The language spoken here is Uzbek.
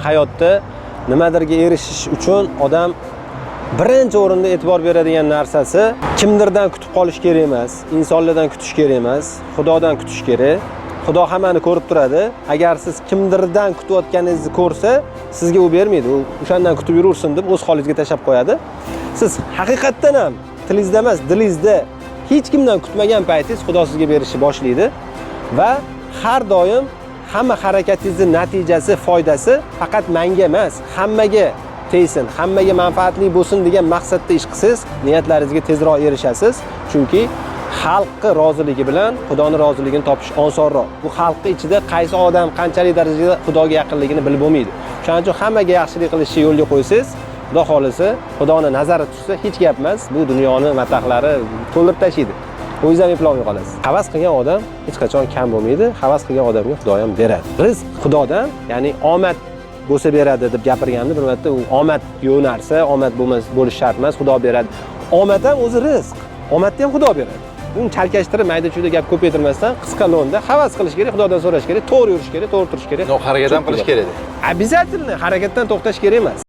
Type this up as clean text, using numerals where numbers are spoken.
Hayotda nimadirga erishish uchun odam birinchi o'rinda e'tibor beradigan narsasi kimdirdan kutib qolish kerak emas, insonlardan kutish kerak emas, Xudodan kutish kerak. Xudo hammani ko'rib turadi. Agar siz kimdirdan kutayotganingizni ko'rsa, sizga u bermaydi. U o'shandan kutib yurursin deb o'z holingizga tashab qo'yadi. Siz haqiqatdan ham tilingizda emas, dilingizda hech kimdan kutmagan paytingiz Xudo sizga berishni boshlaydi va har doim hamma harakatingizning natijasi, foydasi faqat menga emas, hammaga tegsin, hammaga manfaatli bo'lsin degan maqsadda ish qilsangiz, niyatlaringizga tezroq erishasiz. Chunki xalqning roziligi bilan Xudoning roziligini topish osonroq. Bu xalqning ichida qaysi odam qanchalik darajada Xudoga yaqinligini bilib bo'lmaydi. Shuning uchun hammaga yaxshilik qilishni yo'lga qo'ysangiz, Xudo xolisa, Xudoning nazari tushsa hech gap emas, bu dunyoni matahlari to'ldirib tashlaydi. O'zingiz ham eplolmay qolasiz. Havas qilgan odam hech qachon kam bo'lmaydi. Havas qilgan odamga Xudo ham beradi. Rizq Xudodan, ya'ni omad bo'lsa beradi deb gapirganimda bir marta u omad yo'q narsa, omad bo'lish shart emas, Xudo beradi. Omad ham o'zi rizq. Omadni ham Xudo beradi. Uni chalkashtirib mayda-chuyda gap ko'paytirmasdan qisqa lo'nda havas qilish kerak, Xudodan so'rash kerak, to'g'ri yurish kerak, to'g'ri turish kerak. Harakat ham qilish kerak. Обязательно harakatdan to'xtash kerak emas.